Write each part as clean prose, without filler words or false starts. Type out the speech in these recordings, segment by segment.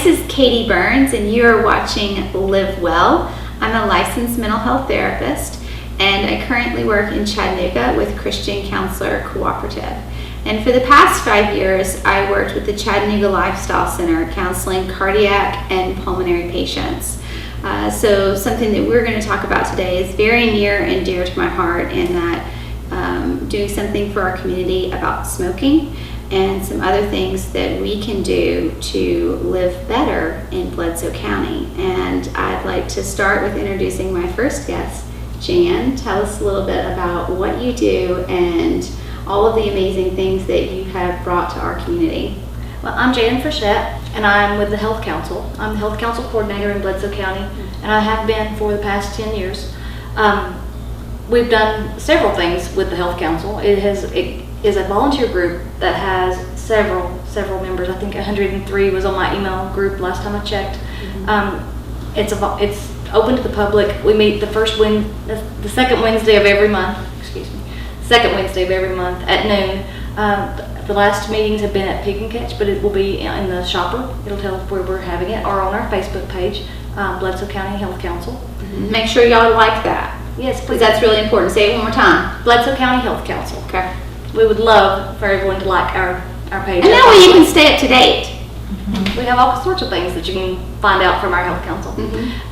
is Katie Burns, and you are watching Live Well. I'm a licensed mental health therapist, and I currently work in Chattanooga with Christian Counselor Cooperative. And for the past 5 years, I worked with the Chattanooga Lifestyle Center counseling cardiac and pulmonary patients. So something that we're going to talk about today is very near and dear to my heart, in that doing something for our community about smoking and some other things that we can do to live better in Bledsoe County. And I'd like to start with introducing my first guest. Jan, tell us a little bit about what you do and all of the amazing things that you have brought to our community. Well, I'm Jan Frechette, and I'm with the Health Council. I'm the Health Council Coordinator in Bledsoe County, and I have been for the past 10 years. We've done several things with the Health Council. It is a volunteer group that has several members. I think 103 was on my email group last time I checked. It's open to the public. We meet the second Wednesday of every month. Second Wednesday of every month at noon. The last meetings have been at Pick and Catch, but it will be in the shopper. It'll tell us where we're having it, or on our Facebook page, Bledsoe County Health Council. Make sure y'all like that. Yes, please. That's really important. Say it one more time. Bledsoe County Health Council. Okay. We would love for everyone to like our page. And that way you can stay up to date. We have all sorts of things that you can find out from our Health Council.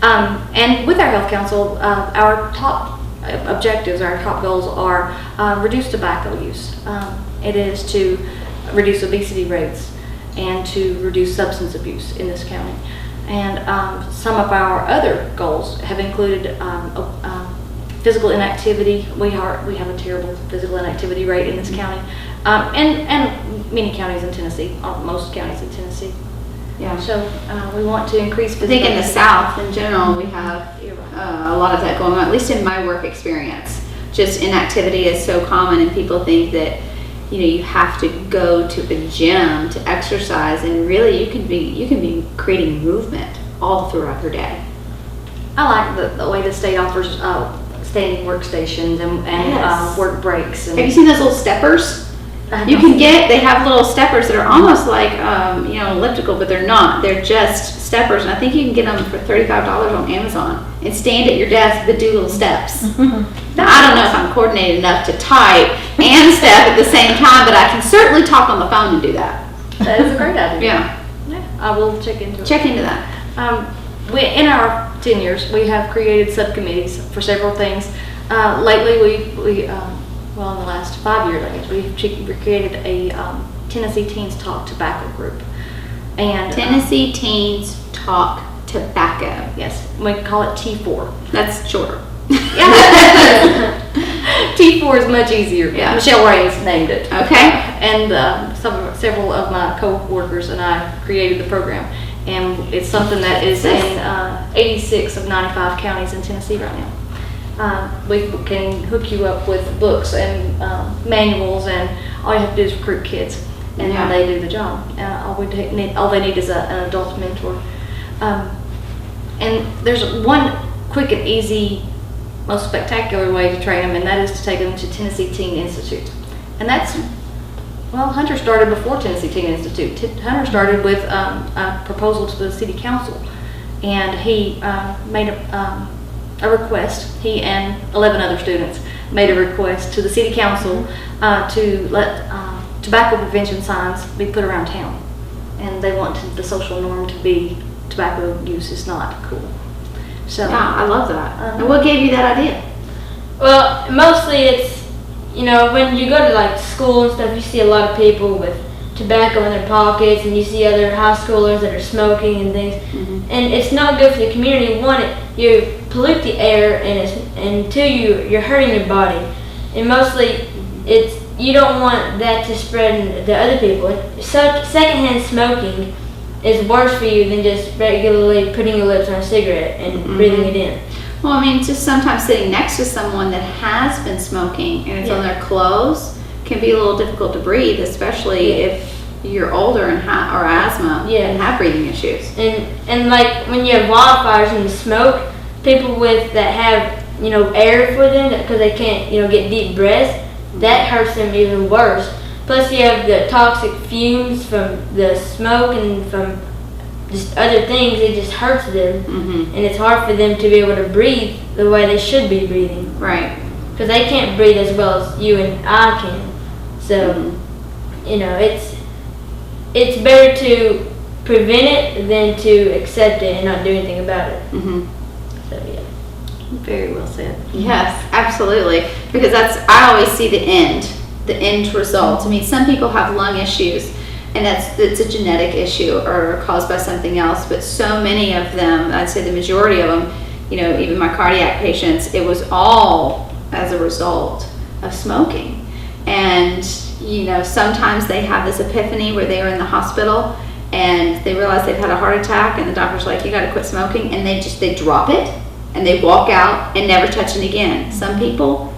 And with our Health Council, our top objectives, our top goals are reduce tobacco use. It is to reduce obesity rates and to reduce substance abuse in this county. And some of our other goals have included physical inactivity. We have a terrible physical inactivity rate in this county, and many counties in Tennessee, most counties in Tennessee. Yeah. So we want to increase physical I think in the South in general, we have a lot of that going on, at least in my work experience. Just inactivity is so common, and people think that you have to go to the gym to exercise, and really you can be creating movement all throughout your day. I like the way the state offers standing workstations and Yes. Work breaks. And have you seen those little steppers? They have little steppers that are almost like elliptical, but they're not. They're just steppers, and I think you can get them for $35 on Amazon and stand at your desk but do little steps. Now, I don't know if I'm coordinated enough to type and step at the same time, but I can certainly talk on the phone and do that. That is a great idea. Yeah. I will check into it. Check into that. In our 10 years, we have created subcommittees for several things. Lately, in the last 5 years, I guess, we've created a Tennessee Teens Talk Tobacco group. And Tennessee Teens Talk Tobacco. Yes, we call it T4. That's shorter. T4 is much easier. Yeah. Michelle Raines named it. Okay. And several of my co-workers and I created the program. And it's something that is in 86 of 95 counties in Tennessee right now. We can hook you up with books and manuals, and all you have to do is recruit kids, and they do the job. All they need is an adult mentor. And there's one quick and easy, most spectacular way to train them, and that is to take them to Tennessee Teen Institute. And Hunter started before Tennessee Teen Institute. Hunter started with a proposal to the city council, and he made a request. He and 11 other students made a request to the city council to let tobacco prevention signs be put around town, and they want the social norm to be tobacco use is not cool. So yeah, I love that. And what gave you that idea? Well, mostly it's when you go to school and stuff, you see a lot of people with tobacco in their pockets, and you see other high schoolers that are smoking and things, and it's not good for the community. One, you pollute the air, and two, you're hurting your body, and mostly you don't want that to spread to other people. Secondhand smoking is worse for you than just regularly putting your lips on a cigarette and breathing it in. Well, I mean, just sometimes sitting next to someone that has been smoking and it's on their clothes can be a little difficult to breathe, especially if you're older and or asthma and have breathing issues. And when you have wildfires and the smoke, people that have air for them because they can't get deep breaths, that hurts them even worse. Plus you have the toxic fumes from the smoke and from just other things, it just hurts them. Mm-hmm. And it's hard for them to be able to breathe the way they should be breathing. Right. Because they can't breathe as well as you and I can. So, you know, it's better to prevent it than to accept it and not do anything about it. Mm-hmm. So, yeah. Very well said. Yes, absolutely. Because I always see the end result. I mean, some people have lung issues, and it's a genetic issue or caused by something else. But so many of them, I'd say the majority of them, you know, even my cardiac patients, it was all as a result of smoking. And, you know, sometimes they have this epiphany where they are in the hospital and they realize they've had a heart attack, and the doctor's like, you got to quit smoking, and they drop it and they walk out and never touch it again. Some people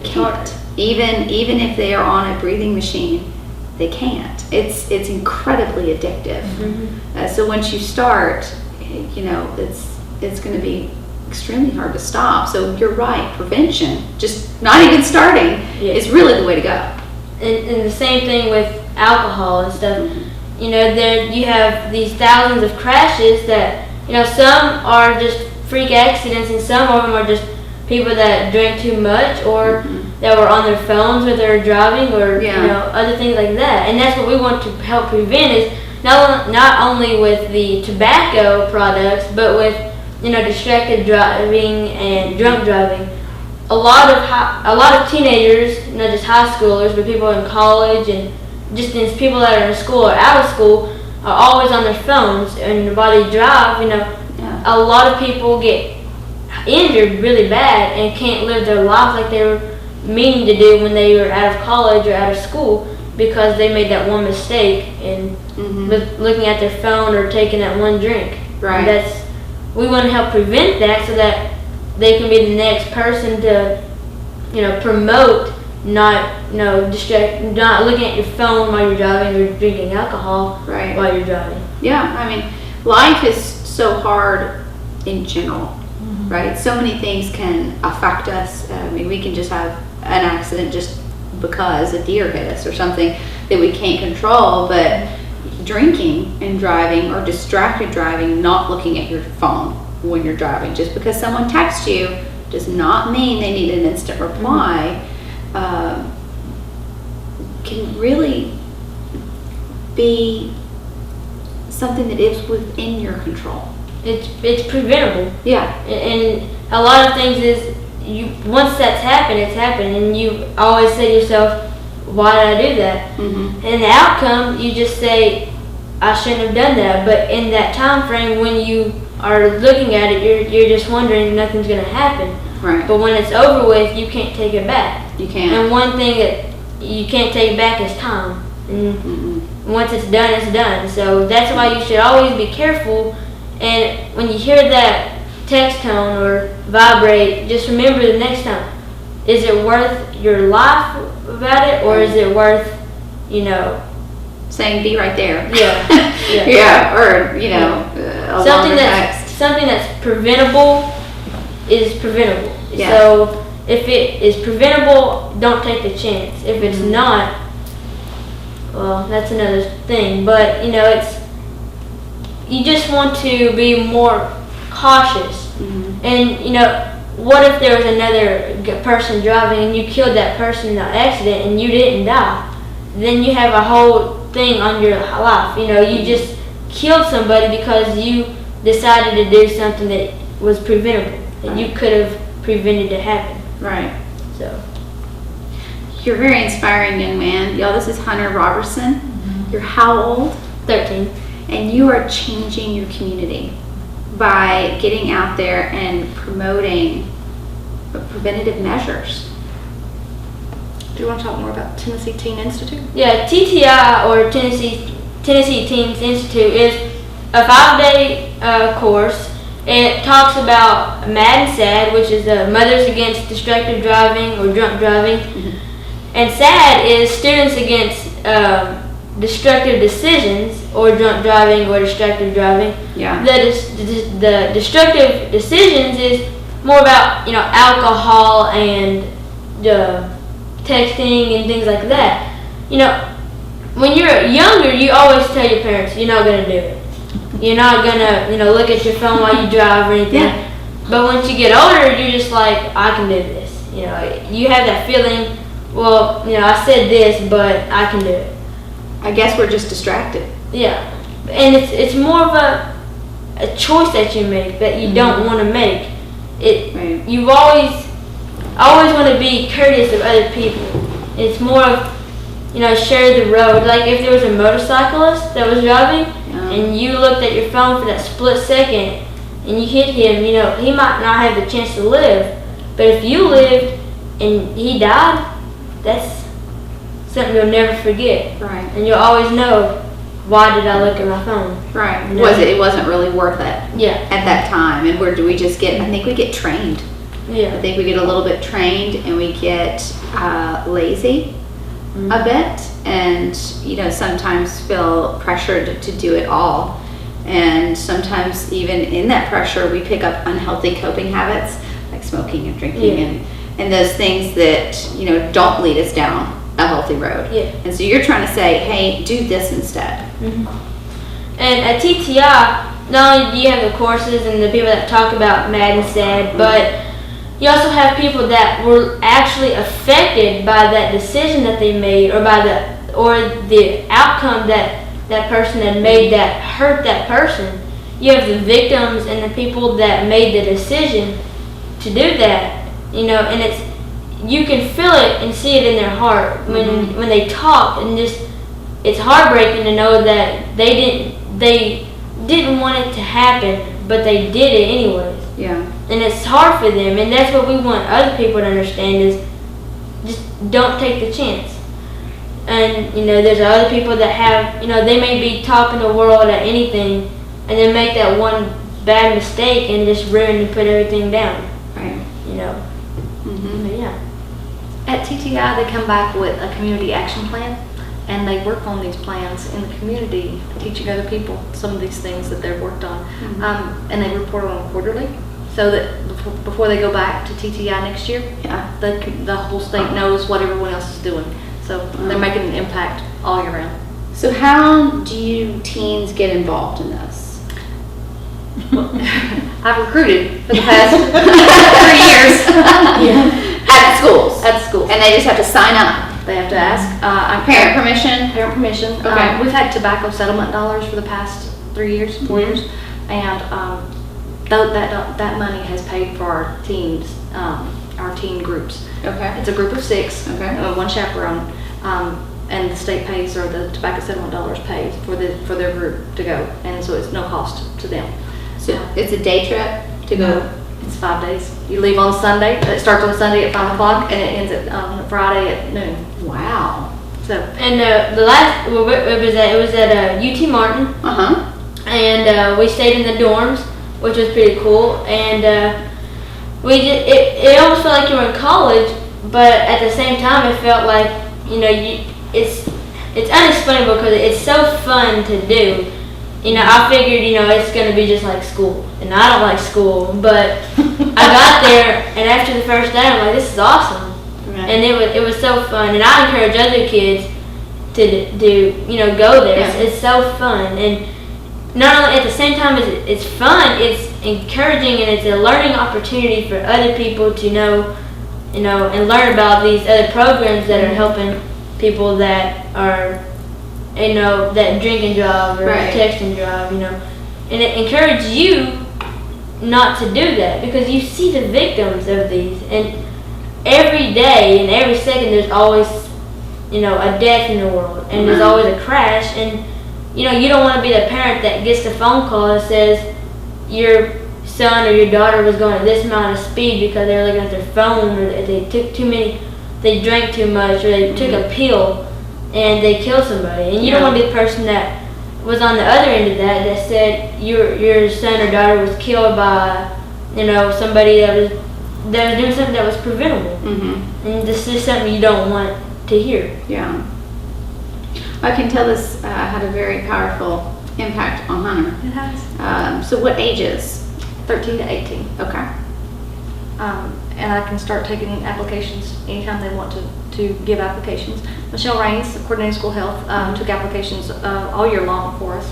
can't. Even if they are on a breathing machine, they can't. It's incredibly addictive. Mm-hmm. So once you start, you know, it's going to be extremely hard to stop. So you're right, prevention, just not even starting, is really the way to go. And the same thing with alcohol and stuff. Mm-hmm. You know, there you have these thousands of crashes that, you know, some are just freak accidents, and some of them are just people that drank too much or that were on their phones when they were driving, or you know, other things like that. And that's what we want to help prevent, is not only with the tobacco products, but with, you know, distracted driving and drunk driving. A lot of teenagers, not just high schoolers, but people in college and just people that are in school or out of school, are always on their phones. And while they drive, you know, a lot of people get injured really bad and can't live their life like they were meaning to do when they were out of college or out of school, because they made that one mistake and looking at their phone or taking that one drink. Right. We want to help prevent that so that they can be the next person to, you know, promote not looking at your phone while you're driving or drinking alcohol while you're driving. Yeah, I mean, life is so hard in general, right? So many things can affect us. I mean, we can just have an accident just because a deer hit us or something that we can't control, but drinking and driving or distracted driving, not looking at your phone when you're driving, just because someone texts you does not mean they need an instant reply, can really be something that is within your control. It's preventable. Yeah. And a lot of things is, once that's happened, it's happened, and you always say to yourself, why did I do that? And the outcome, you just say, I shouldn't have done that. But in that time frame, when you are looking at it, you're just wondering nothing's going to happen. Right. But when it's over with, you can't take it back. You can't. And one thing that you can't take back is time. And once it's done, it's done. So that's why you should always be careful. And when you hear that text tone or vibrate, just remember the next time, is it worth your life about it, or is it worth, you know, saying be right there? Yeah. Yeah, or, you know, something that's preventable is preventable. Yeah. So if it is preventable, don't take the chance. If it's not, well, that's another thing. But, you know, you just want to be more cautious. And, you know, what if there was another person driving and you killed that person in that accident and you didn't die? Then you have a whole thing on your life. You know, you just killed somebody because you decided to do something that was preventable, that you could have prevented to happen. Right. So. You're a very inspiring young man. Y'all, this is Hunter Robertson. You're how old? 13. And you are changing your community by getting out there and promoting preventative measures. Do you want to talk more about Tennessee Teen Institute? Yeah, TTI, or Tennessee Teens Institute, is a 5-day course. It talks about MAD and SAD, which is Mothers Against Distracted Driving or Drunk Driving. And SAD is Students Against Destructive Decisions or Drunk Driving or Distracted Driving. Yeah. The destructive decisions is more about, you know, alcohol and texting and things like that. You know, when you're younger, you always tell your parents you're not going to do it. You're not gonna, look at your phone while you drive or anything. Yeah. But once you get older, you're just like, I can do this. You have that feeling, well, I said this, but I can do it. I guess we're just distracted. Yeah. And it's more of a choice that you make that you don't want to make. Right. You've always want to be courteous of other people. It's more of, share the road. Like if there was a motorcyclist that was driving and you looked at your phone for that split second and you hit him, he might not have the chance to live. But if you lived and he died, that's something you'll never forget. Right. And you'll always know, why did I look at my phone? Right. It wasn't really worth it. Yeah. At that time. And where do we just get, I think we get trained. Yeah. I think we get a little bit trained and we get lazy a bit, and sometimes feel pressured to do it all. And sometimes even in that pressure we pick up unhealthy coping habits like smoking and drinking and those things that don't lead us down a healthy road. Yeah. And so you're trying to say, hey, do this instead. Mm-hmm. And at TTI, not only do you have the courses and the people that talk about MAD and SAD, but you also have people that were actually affected by that decision that they made, or by the outcome that person had made that hurt that person. You have the victims and the people that made the decision to do that, and you can feel it and see it in their heart when they talk, and it's heartbreaking to know that they didn't want it to happen, but they did it anyways. Yeah. And it's hard for them, and that's what we want other people to understand is just don't take the chance. And there's other people that have, they may be topping the world at anything and then make that one bad mistake and just ruin and put everything down. Right. But yeah. At TTI, they come back with a community action plan, and they work on these plans in the community, teaching other people some of these things that they've worked on. And they report on them quarterly, so that before they go back to TTI next year, the whole state knows what everyone else is doing. So they're making an impact all year round. So how do you teens get involved in this? I've recruited for the past 3 years. At schools? At schools. And they just have to sign up? They have to ask. Parent permission? Parent permission. Okay. We've had tobacco settlement dollars for the past 3 years, 4 years, and that money has paid for our teams, our teen groups. Okay. It's a group of 6, Okay. One chaperone, and the state pays, or the tobacco settlement dollars pays for their group to go, and so it's no cost to them. So it's a day trip to go? It's 5 days. You leave on Sunday. It starts on Sunday at 5 o'clock, and it ends at Friday at noon. Wow. So. And the last, it was at UT Martin. And we stayed in the dorms, which was pretty cool. And it almost felt like you were in college, but at the same time, it felt like it's unexplainable because it's so fun to do. I figured it's gonna be just like school, and I don't like school, but I got there, and after the first day, I'm like, this is awesome. Right. And it was so fun, and I encourage other kids to go there. Yeah. It's so fun, and not only at the same time as it's fun, it's encouraging, and it's a learning opportunity for other people to know, and learn about these other programs that are helping people that are, that drink and drive or text and drive, and it encourages you not to do that because you see the victims of these, and every day and every second there's always, a death in the world, and there's always a crash, and you don't want to be the parent that gets the phone call that says your son or your daughter was going at this amount of speed because they were looking at their phone, or they drank too much, or they took a pill and they killed somebody. And you don't want to be the person that was on the other end of that said your son or daughter was killed by somebody that was doing something that was preventable. And this is something you don't want to hear. Yeah. I can tell this had a very powerful impact on Hunter. It has. So what ages? 13 to 18. Okay. And I can start taking applications anytime they want to give applications. Michelle Raines, the coordinator of school health, took applications all year long for us.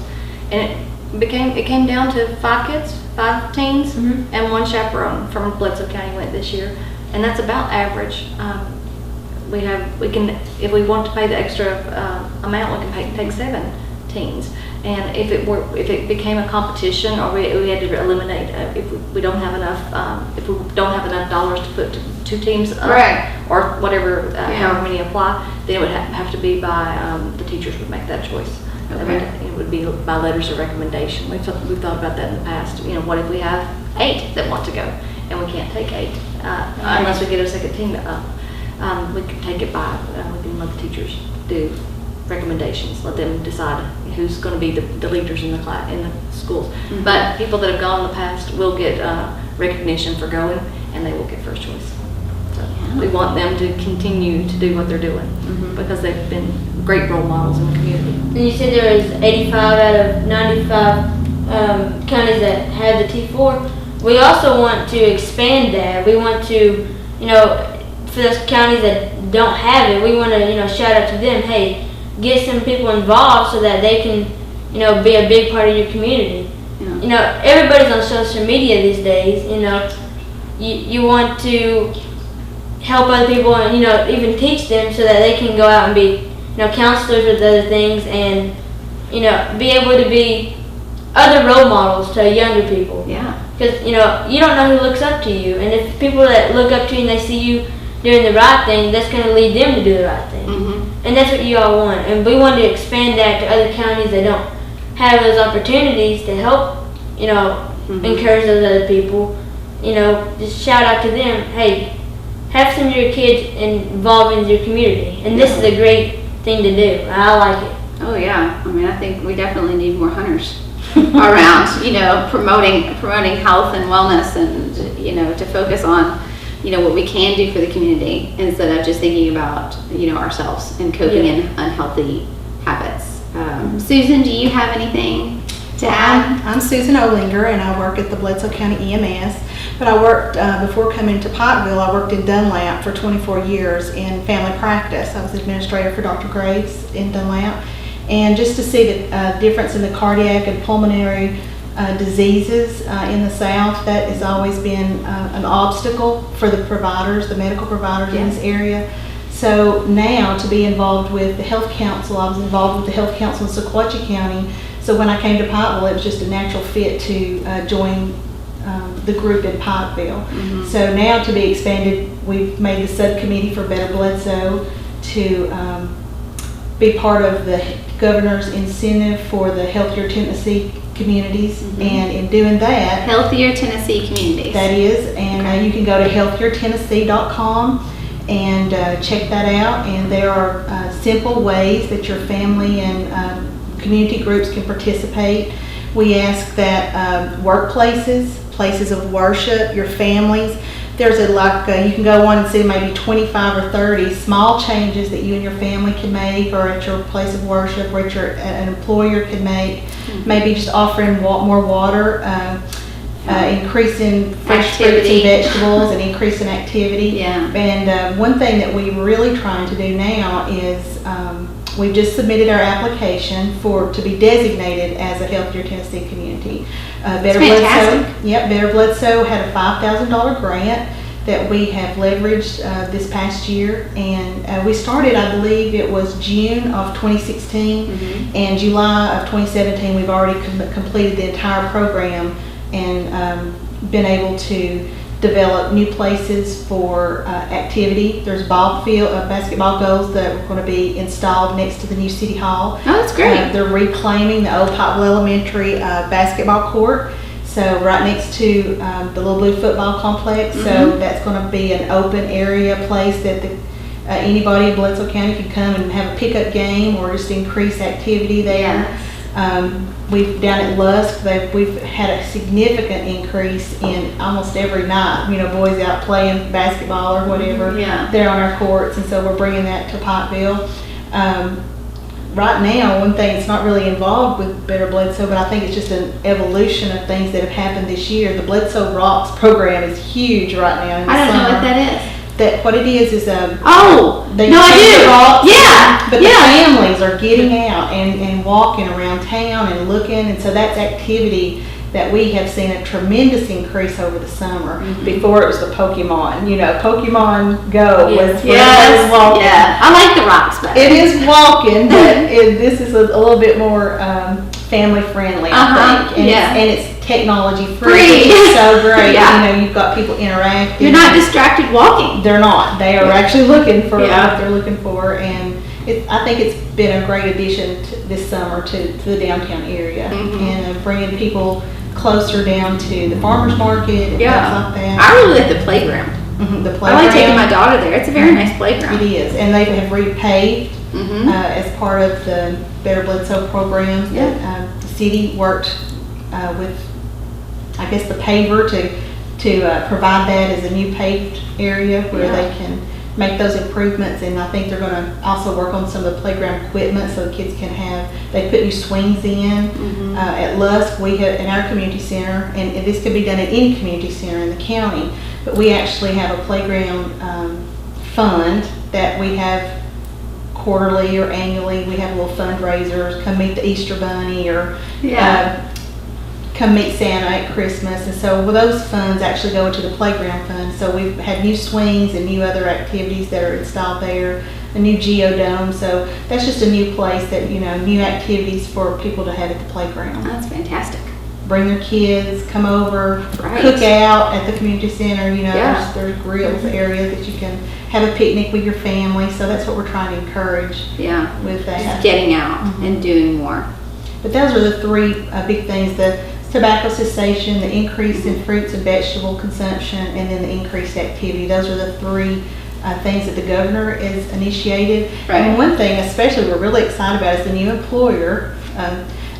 And it came down to 5 kids, 5 teens, Mhm. and 1 chaperone from Bledsoe County went this year, and that's about average. We can, if we want to pay the extra amount, we can take 7 teens. And if it became a competition, or we had to eliminate, if we don't have enough dollars to put 2 teams up, Right. or whatever, however many apply, then it would have to be by, the teachers would make that choice. Okay. It would be by letters of recommendation. We've thought about that in the past. You know, what if we have 8 that want to go, and we can't take 8 unless we get a second team up? We could take it by, we can let the teachers do recommendations, let them decide who's going to be the leaders in the class, in the schools. Mhm. But people that have gone in the past will get recognition for going, and they will get first choice. So we want them to continue to do what they're doing, Mhm. because they've been great role models in the community. And you said there was 85 out of 95 counties that have the T4. We also want to expand that. We want to, for those counties that don't have it, we want to, shout out to them, hey, get some people involved so that they can, be a big part of your community. Yeah. Everybody's on social media these days, you want to help other people and, even teach them so that they can go out and be, counselors with other things and, be able to be other role models to younger people. Yeah. Because, you don't know who looks up to you. And if people that look up to you and they see you doing the right thing, that's going to lead them to do the right thing. Mhm. And that's what you all want. And we want to expand that to other counties that don't have those opportunities to help, encourage those other people. Just shout out to them, hey, have some of your kids involved in your community. And this is a great thing to do. I like it. Oh yeah. I mean, I think we definitely need more hunters around, promoting health and wellness, and, to focus on, what we can do for the community instead of just thinking about, ourselves and coping in unhealthy habits. Susan, do you have anything to add? I'm Susan Olinger, and I work at the Bledsoe County EMS. But I worked, before coming to Pikeville, I worked in Dunlap for 24 years in family practice. I was administrator for Dr. Graves in Dunlap. And just to see the difference in the cardiac and pulmonary diseases in the South, that has always been an obstacle for the providers, the medical providers in this area. So now to be involved with the Health Council, I was involved with the Health Council in Sequatchie County. So when I came to Pikeville, it was just a natural fit to join the group in Pikeville. Mhm. So now to be expanded, we've made the subcommittee for Better Bledsoe to be part of the governor's incentive for the Healthier Tennessee communities. Mhm. And in doing that, Healthier Tennessee communities. that is, and you can go to healthiertennessee.com and check that out. And there are simple ways that your family and community groups can participate. We ask that workplaces, places of worship, your families, there's you can go on and see maybe 25 or 30 small changes that you and your family can make, or at your place of worship, or an employer can make. Mhm. Maybe just offering more water, increasing fresh fruits and Activity. vegetables, and increasing activity. Yeah. And one thing that we're really trying to do now is we've just submitted our application to be designated as a Healthier Tennessee community. Better fantastic. Bledsoe, Better Bledsoe had a $5,000 grant that we have leveraged this past year, and we started, I believe it was June of 2016, Mhm. and July of 2017 we've already completed the entire program and been able to develop new places for activity. There's basketball goals that are going to be installed next to the new city hall. Oh, that's great. They're reclaiming the old Pikeville Elementary basketball court, so right next to the Little Blue football complex. So Mhm. that's going to be an open area place that anybody in Bledsoe County can come and have a pickup game or just increase activity there. We've down at Lusk, we've had a significant increase in almost every night. Boys out playing basketball or whatever. Yeah. They're on our courts, and so we're bringing that to Pikeville. Right now, one thing that's not really involved with Better Bledsoe, but I think it's just an evolution of things that have happened this year. The Bledsoe Rocks program is huge right now. In the I don't know summer. what that is. that what it is a Oh, they no, I take do. the rocks, Yeah, but yeah. the families are getting out and walking around town and looking, and so that's activity that we have seen a tremendous increase over the summer. Before it was the Pokemon, Pokemon Go was where everybody was walking. Yeah. I like the rocks better. It is walking, but this is a little bit more family friendly, I think, and, it's technology free, which is so great. Yeah. You've got people interacting. You're not distracted walking. They're not. They are actually looking for what they're looking for, and I think it's been a great addition this summer to the downtown area, and bringing people closer down to the farmers market and things like that. I really like the playground. The playground. I like taking my daughter there. It's a very nice playground. It is, and they have repaved as part of the Better Bledsoe programs. That the city worked with, I guess, the paver to provide that as a new paved area where they can make those improvements, and I think they're going to also work on some of the playground equipment so the kids can they put new swings in. At Lusk, we have in our community center, and this could be done at any community center in the county, but we actually have a playground fund that we have quarterly or annually. We have little fundraisers, come meet the Easter Bunny, or come meet Santa at Christmas, and so those funds actually go into the playground fund. So we've had new swings and new other activities that are installed there, a new geodome. So that's just a new place that new activities for people to have at the playground. That's fantastic. Bring their kids, come over, cook out at the community center. There's grills areas that you can have a picnic with your family. So that's what we're trying to encourage. With that, just getting out and doing more. But those are the three big things: the tobacco cessation, the increase in fruits and vegetable consumption, and then the increased activity. Those are the three things that the governor has initiated. And one thing especially we're really excited about is the new employer,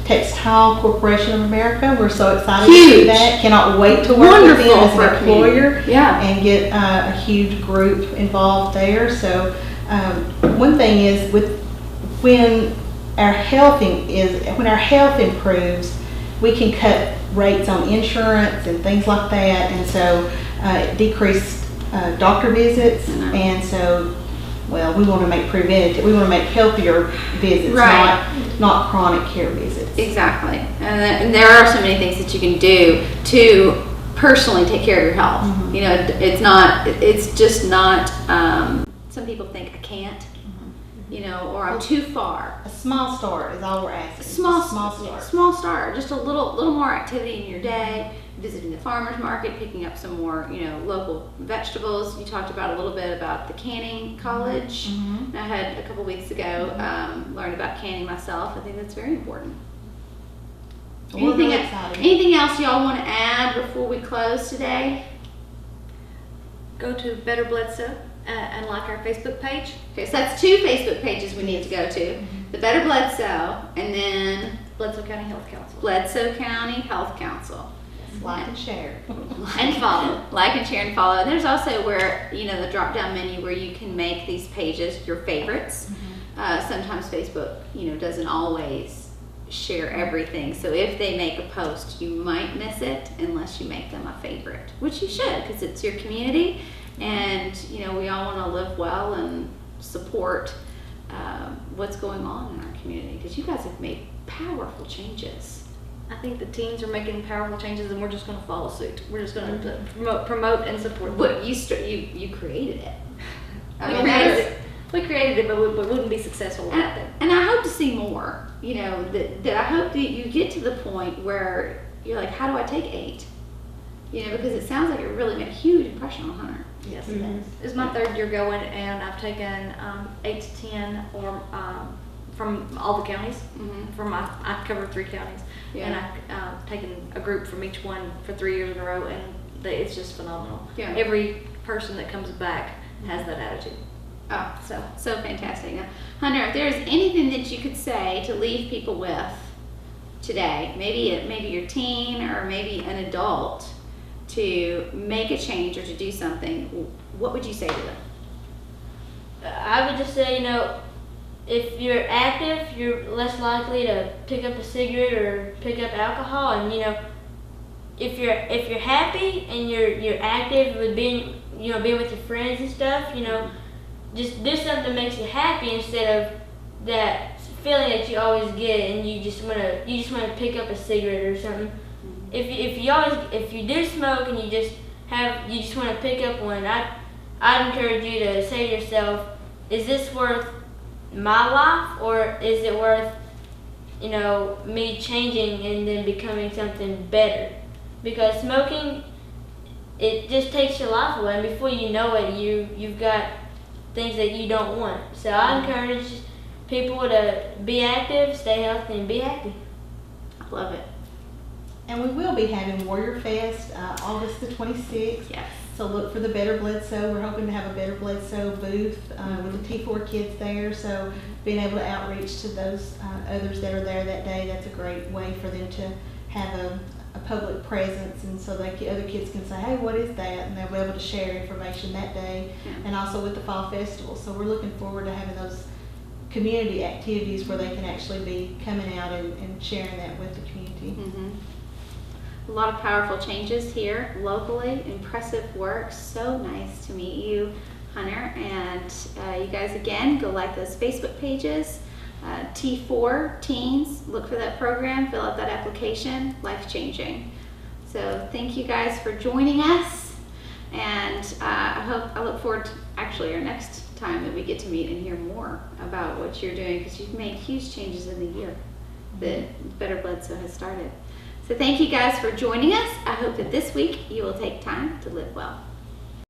Textile Corporation of America. We're so excited to see that. Cannot wait to work with them as an employer and get a huge group involved there. So one thing is when our health improves, we can cut rates on insurance and things like that, and so decreased doctor visits, and so we want to make preventative. We want to make healthier visits, not chronic care visits. Exactly, and there are so many things that you can do to personally take care of your health. It's just not. Some people think I can't. Or I'm too far. A small start is all we're asking. Small start. Just a little more activity in your day. Visiting the farmers market, picking up some more, local vegetables. You talked about a little bit about the canning college. I had a couple weeks ago learned about canning myself. I think that's very important. Anything else y'all want to add before we close today? Go to Better Bledsoe and like our Facebook page. Okay, so that's 2 Facebook pages we need to go to. The Better Bledsoe, and then Bledsoe County Health Council. Bledsoe County Health Council. Like and share. And follow. Like and share and follow. There's also where, the drop down menu where you can make these pages your favorites. Sometimes Facebook, doesn't always share everything. So if they make a post, you might miss it unless you make them a favorite, which you should, because it's your community. And we all want to live well and support what's going on in our community, because you guys have made powerful changes. I think the teens are making powerful changes, and we're just going to follow suit. We're just going to promote and support. But you created it. We created it, but we wouldn't be successful without it. And I hope to see more. That I hope that you get to the point where you're like, how do I take 8? Because it sounds like it really made a huge impression on Hunter. Yes, it is. It's my 3rd year going, and I've taken 8 to 10 from all the counties. I cover 3 counties, and I've taken a group from each one for 3 years in a row, and it's just phenomenal. Every person that comes back has that attitude. Oh, so fantastic. Now, Hunter, if there's anything that you could say to leave people with today, maybe your teen or maybe an adult, to make a change or to do something, what would you say to them? I would just say, if you're active, you're less likely to pick up a cigarette or pick up alcohol, and if you're happy and you're active with being being with your friends and stuff, just do something that makes you happy instead of that feeling that you always get and you just want to pick up a cigarette or something. If you do smoke and you just want to pick up one, I'd encourage you to say to yourself, is this worth my life, or is it worth me changing and then becoming something better? Because smoking, it just takes your life away, and before you know it, you've got things that you don't want. So I encourage people to be active, stay healthy, and be happy. I love it. And we will be having Warrior Fest August the 26th. Yes. So look for the Better Bledsoe. We're hoping to have a Better Bledsoe booth with the T4 kids there. So being able to outreach to those others that are there that day, that's a great way for them to have a public presence, and so other kids can say, hey, what is that? And they'll be able to share information that day. And also with the Fall Festival. So we're looking forward to having those community activities where they can actually be coming out and sharing that with the community. A lot of powerful changes here locally. Impressive work. So nice to meet you, Hunter. And you guys, again, go like those Facebook pages. T4 Teens, look for that program, fill out that application. Life-changing. So thank you guys for joining us. And I look forward to actually our next time that we get to meet and hear more about what you're doing, because you've made huge changes in the year that Better Bledsoe has started. So thank you guys for joining us. I hope that this week you will take time to live well.